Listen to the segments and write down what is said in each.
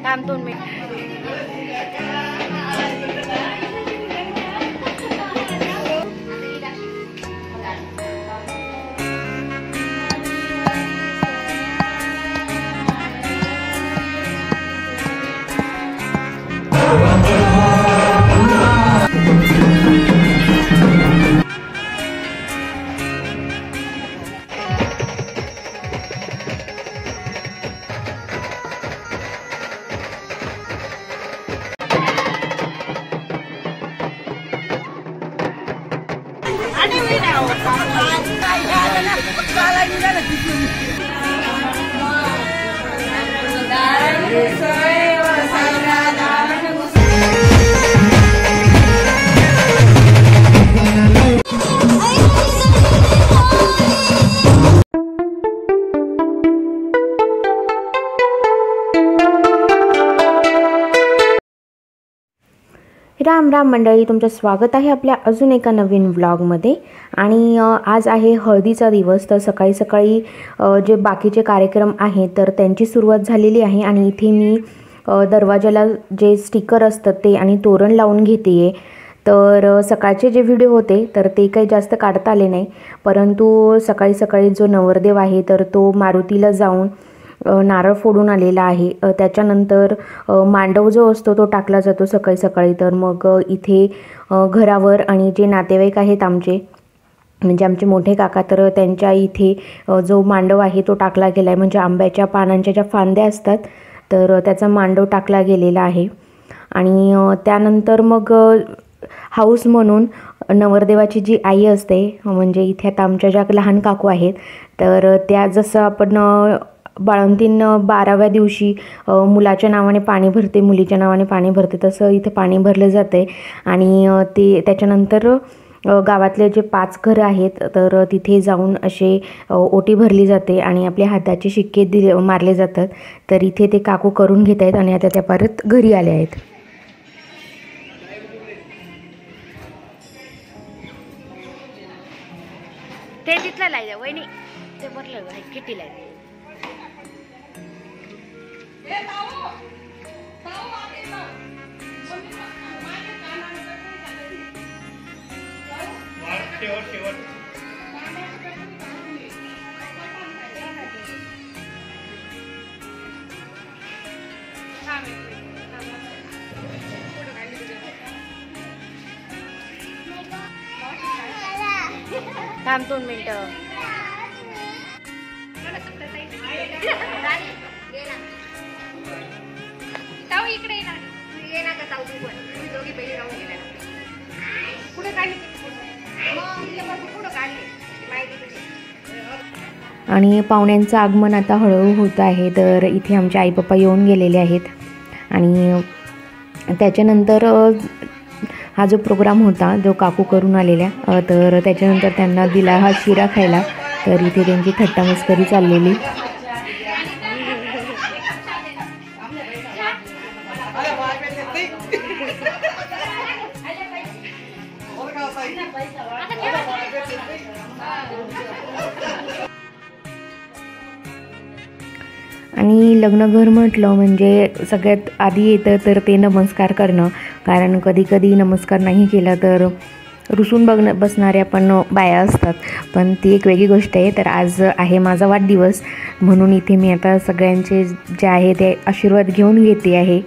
थांब 2 मिनिट. राम राम मंडळी, तुमचं स्वागत आहे आपल्या अजून एका नवीन व्लॉगमध्ये. आणि आज आहे हळदीचा दिवस. तर सकाळी सकाळी जे बाकीचे कार्यक्रम आहेत तर त्यांची सुरुवात झालेली आहे. आणि इथे मी दरवाजाला जे स्टिकर असतात ते आणि तोरण लावून घेते आहे. तर सकाळचे जे व्हिडिओ होते तर ते काही जास्त काढता आले नाही, परंतु सकाळी सकाळी जो नवरदेव आहे तर तो मारुतीला जाऊन नारळ फोडून आलेला आहे. त्याच्यानंतर मांडव जो असतो तो टाकला जातो सकाळी सकाळी. तर मग इथे घरावर आणि जे नातेवाईक आहेत आमचे, म्हणजे आमचे मोठे काका, तर त्यांच्या इथे जो मांडव आहे तो टाकला गेला आहे. म्हणजे आंब्याच्या पानांच्या ज्या फांद्या असतात तर त्याचा मांडव टाकला गेलेला आहे. आणि त्यानंतर मग हाऊस म्हणून नवरदेवाची जी आई असते, म्हणजे इथे आता आमच्या ज्या लहान काकू आहेत तर त्या, जसं आपण बाळंतीण 12व्या दिवशी मुलाच्या नावाने पाणी भरते, मुलीच्या नावाने पाणी भरते, तसं इथे पाणी भरलं जातं आहे. आणि ते त्याच्यानंतर गावातले जे 5 घरं आहेत तर तिथे जाऊन असे ओटी भरली जाते आणि आपल्या हाताचे शिक्के मारले जातात. तर इथे ते काकू करून घेत आहेत आणि आता त्या परत घरी आल्या आहेत. ते तिथलं लाय द्या वहिनी, ते भरलं किती लाय. थांब 2 मिनिटं. आणि पाहुण्यांचं आगमन आता हळूहळू होत आहे. तर इथे आमचे आई पप्पा येऊन गेलेले आहेत. आणि त्याच्यानंतर हा जो प्रोग्राम होता जो काकू करून आलेल्या, तर त्याच्यानंतर त्यांना दिला हा शिरा खायला. तर इथे त्यांची थट्टा मस्करी चाललेली. आणि लग्नघर म्हटलं म्हणजे सगळ्यात आधी येतं तर ते नमस्कार करणं. कारण कधी कधी नमस्कार नाही केला तर रुसून बसणाऱ्या पण बाया असतात, पण ती एक वेगळी गोष्ट आहे. तर आज आहे माझा वाढदिवस, म्हणून इथे मी आता सगळ्यांचे जे आहे ते आशीर्वाद घेऊन घेते आहे.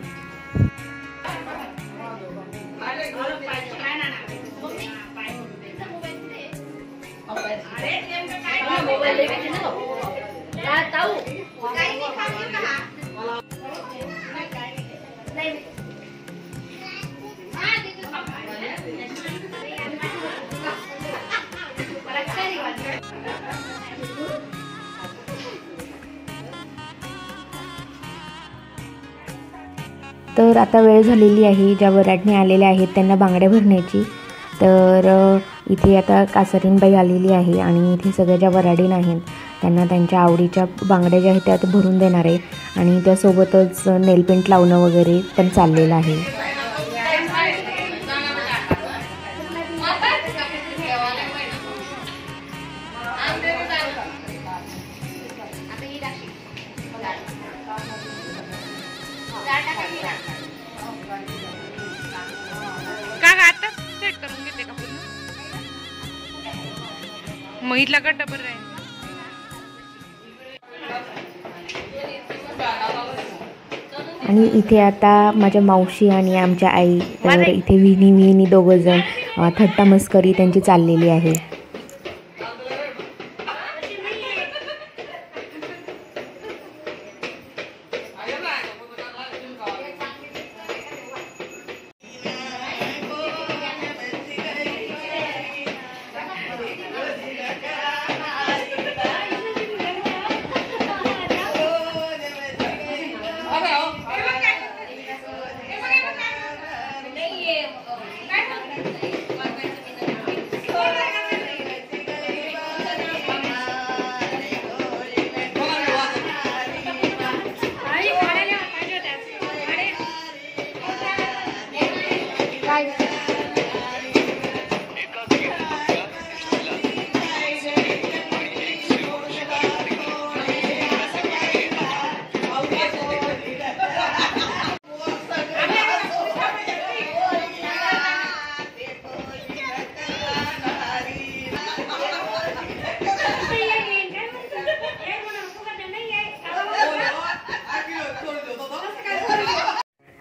तर आता वेळ झालेली आहे. ज्या वराडणे आलेल्या आहेत त्यांना बांगड्या भरण्याची. तर इथे आता कासारीनबाई आलेली आहे आणि इथे सगळ्या ज्या वराडीण आहेत त्यांना त्यांच्या आवडीच्या बांगड्या ज्या आहेत त्या आता भरून देणार आहे. आणि त्यासोबतच नेलपेंट लावणं वगैरे पण चाललेलं आहे. इथला गड्डा बरं आहे. आणि इथे आता माझ्या मावशी आणि आमच्या आई तर इथे विहिनी दोघं जण थट्टा मस्करी त्यांची चाललेली आहे.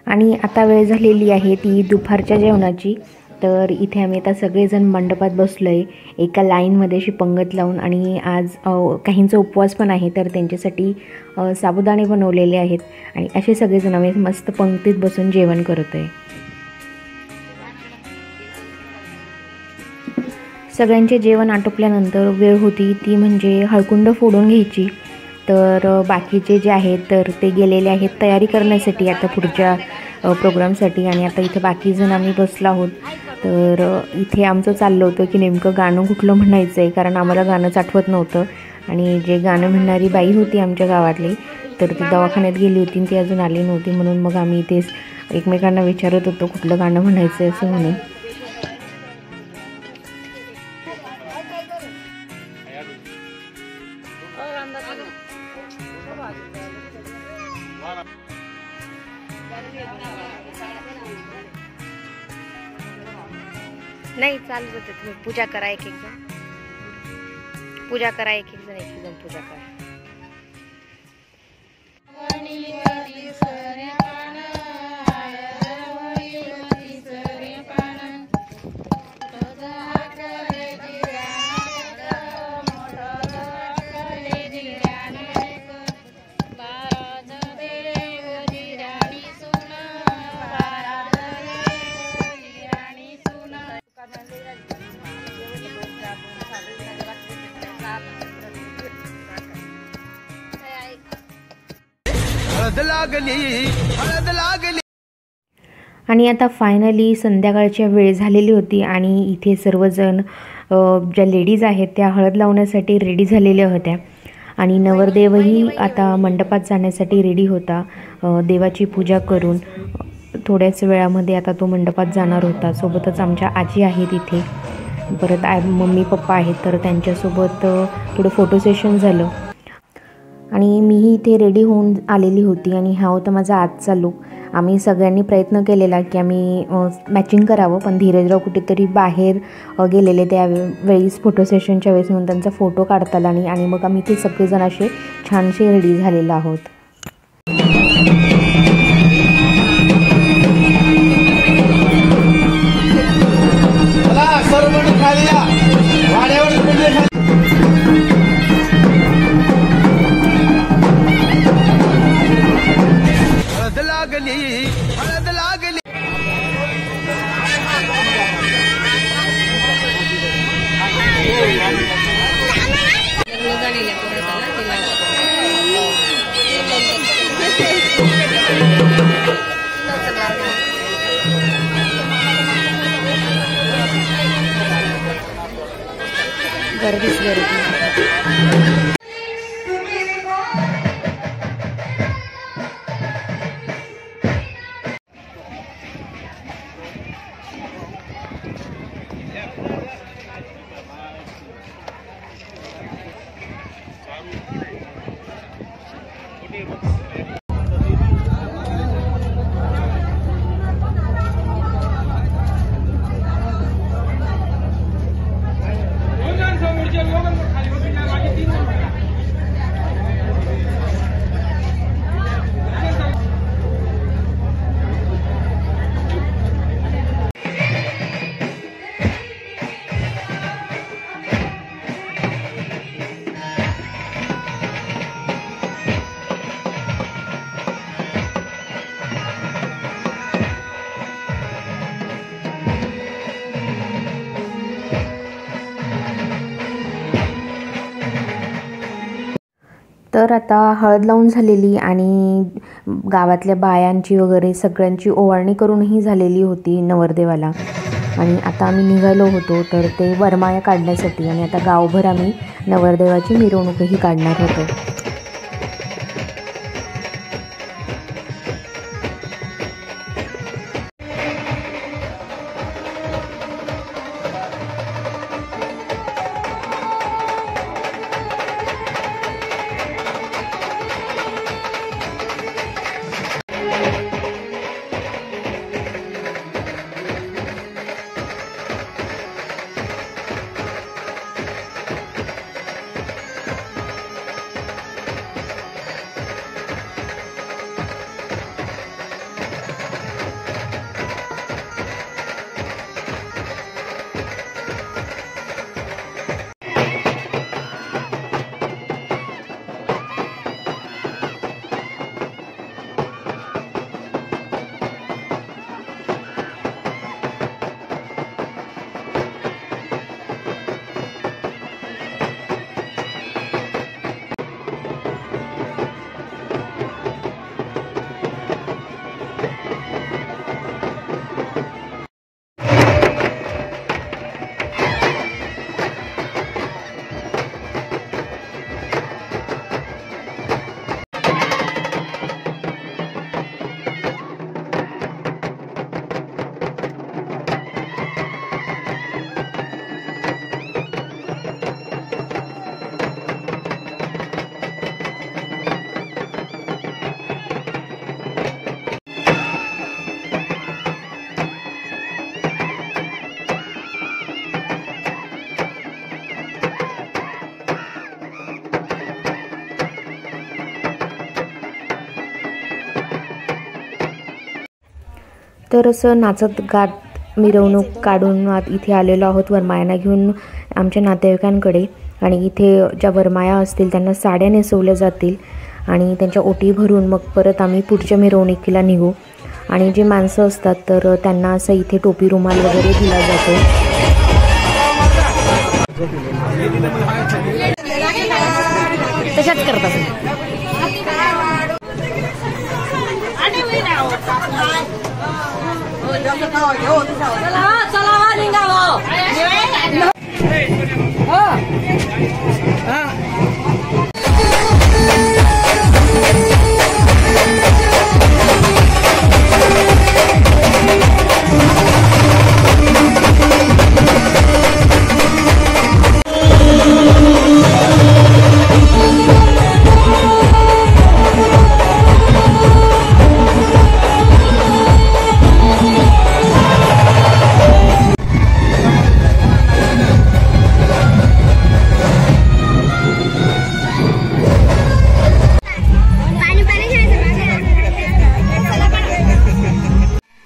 आणि आता वेळ झालेली आहे ती दुपारच्या जेवणाची. तर इथे आम्ही आता सगळेजण मंडपात बसलो आहे एका लाईनमध्ये अशी पंगत लावून. आणि आज काहींचा उपवास पण आहे तर त्यांच्यासाठी साबुदाणे बनवलेले आहेत. आणि असे सगळेजण आम्ही मस्त पंक्तीत बसून जेवण करत आहे. सगळ्यांचे जेवण आटोपल्यानंतर वेळ होती ती म्हणजे हळकुंड फोडून घ्यायची. तर बाकीचे जे आहेत तर ते गेलेले आहेत तयारी करण्यासाठी आता पुढच्या प्रोग्रामसाठी. आणि आता इथे बाकी जण आम्ही बसलो आहोत. तर इथे आमचं चाललं होतं की नेमकं गाणं कुठलं म्हणायचं आहे, कारण आम्हाला गाणंच आठवत नव्हतं. आणि जे गाणं म्हणणारी बाई होती आमच्या गावातली तर ती दवाखान्यात गेली होती ती अजून आली नव्हती. म्हणून मग आम्ही इथे एकमेकांना विचारत होतो कुठलं गाणं म्हणायचं आहे असं म्हणून. नाही चालू होते तुम्ही पूजा करा एक एक जण पूजा करा एक एक जण पूजा करा. आणि आता फायनली संध्याकाळची वेळ झालेली होती आणि इथे सर्वजण ज्या लेडीज आहेत त्या हळद लावण्यासाठी रेडी झालेल्या होत्या. आणि नवरदेवही आता मंडपात जाण्यासाठी रेडी होता. देवाची पूजा करून थोड्याच वेळामध्ये आता तो मंडपात जाणार होता. सोबतच आमच्या आजी आहेत इथे, परत मम्मी पप्पा आहेत तर त्यांच्यासोबत थोडं फोटो सेशन झालं. आणि मीही इथे रेडी होऊन आलेली होती आणि हा होता माझा आजचा लूक. आम्ही सगळ्यांनी प्रयत्न केलेला की आम्ही मॅचिंग करावं, पण धीरजराव कुठेतरी बाहेर गेलेले त्यावेळीस फोटो सेशनच्या वेळेस म्हणून त्यांचा फोटो काढता आला नाही. आणि मग आम्ही ते सगळेजण असे छानसे रेडी झालेले आहोत. गर्दीच गर्दी. तर आता हळद लावून झालेली आणि गावातल्या बायांची वगैरे सगळ्यांची ओवाळणी करूनही झालेली होती नवरदेवाला। आणि आता आम्ही निघालो होतो तर ते वरमाया काढण्यासाठी, आणि आता गावभर आम्ही नवरदेवाची मिरवणूकही काढणार होतो। तर असं नाचत गात मिरवणूक काढून इथे आलेलो आहोत वरमायांना घेऊन आमच्या नातेवाईकांकडे। आणि इथे ज्या वरमाया असतील त्यांना साड्या नेसवल्या जातील आणि त्यांच्या ओटी भरून मग परत आम्ही पुढच्या मिरवणुकीला निघू। आणि जे माणसं असतात तर त्यांना असं इथे टोपी रुमाल वगैरे दिला जातो। तशाच करतात।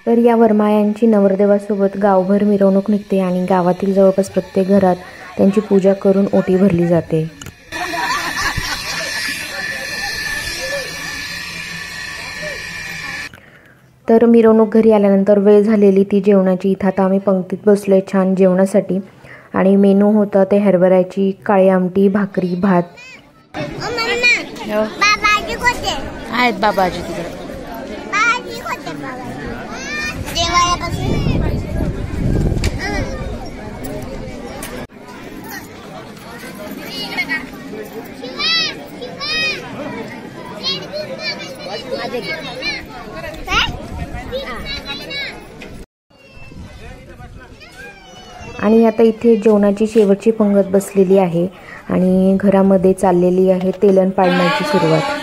तर या वरमायांची नवरदेवासोबत गावभर मिरवणूक निघते आणि गावातील जवळपास प्रत्येक घरात त्यांची पूजा करून ओटी भरली जाते। तर मिरवणूक घरी आल्यानंतर वेळ झालेली ती जेवणाची। इथं आता आम्ही पंक्तीत बसलोय छान जेवणासाठी आणि मेनू होता ते हरभऱ्याची काळी आमटी, भाकरी, भात। आहेत बाबाजी तिकडे। आणि आता इथे जेवणाची शेवटची पंगत बसलेली आहे आणि घरामध्ये चाललेली आहे तेलन पाडण्याची सुरुवात।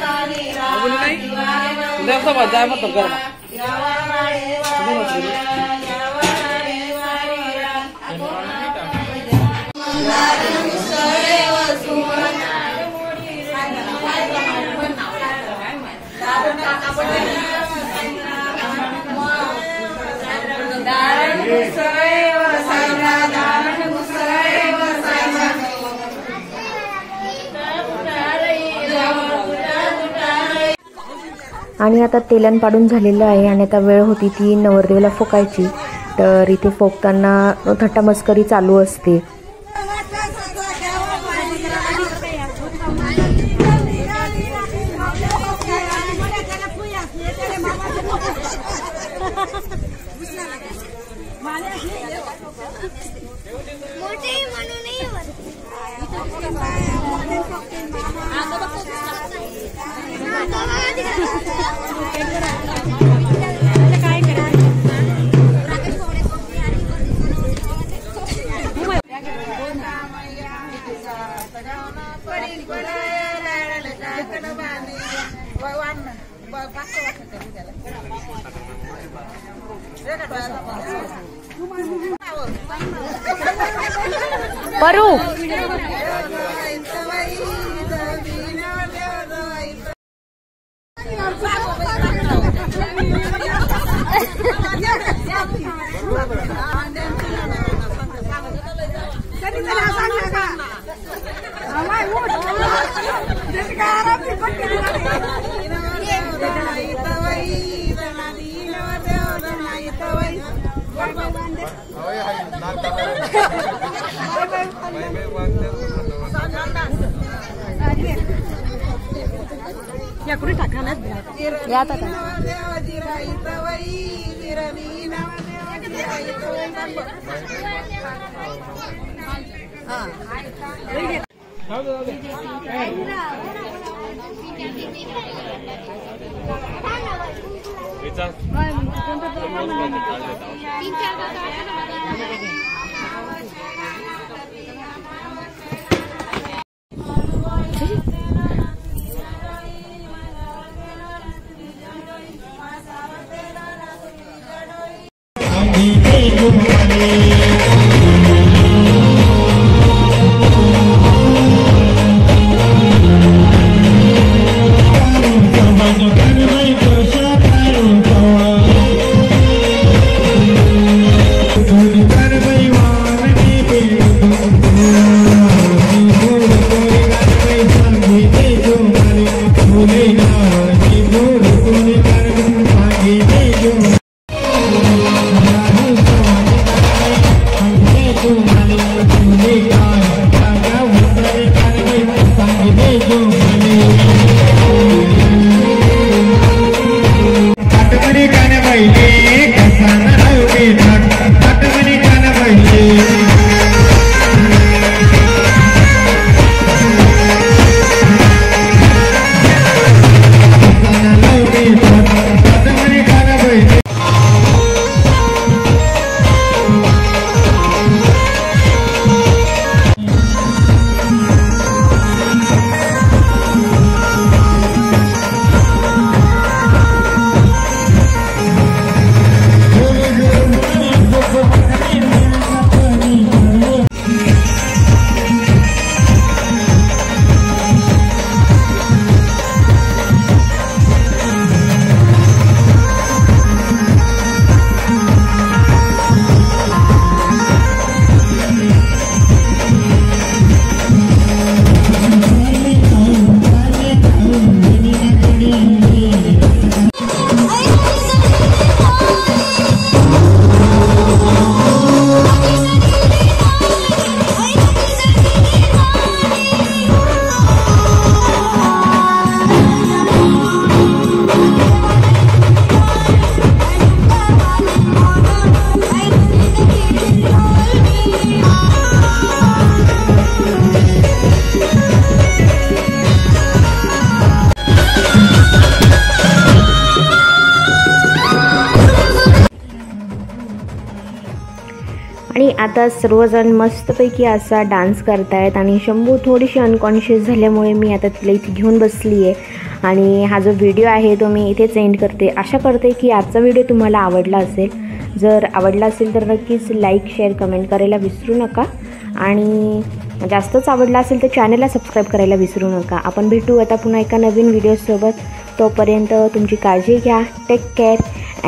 आणि आता तेलन पाडून झालेलं आहे आणि आता वेळ होती ती नवरदेवाला फोकायची। तर इथे फोकताना थट्टा मस्करी चालू असते। परू या कुठे टाकायला या आता आणि आता सर्वजण मस्तपैकी असा डान्स करतायत आणि शंभू थोडीशी अनकॉन्शियस झाल्यामुळे मी आता तिला इथे घेऊन बसली आहे आणि हा जो व्हिडिओ आहे तो मी इथेच एंड करते। आशा करते की आजचा व्हिडिओ तुम्हाला आवडला असेल। जर आवडला असेल तर नक्कीच लाईक शेअर कमेंट करायला विसरू नका आणि जास्तच आवडला असेल तर चॅनलला सबस्क्राईब करायला विसरू नका। आपण भेटू आता पुन्हा एका नवीन व्हिडिओसोबत। तोपर्यंत तुमची काळजी घ्या। Take care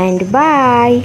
and bye.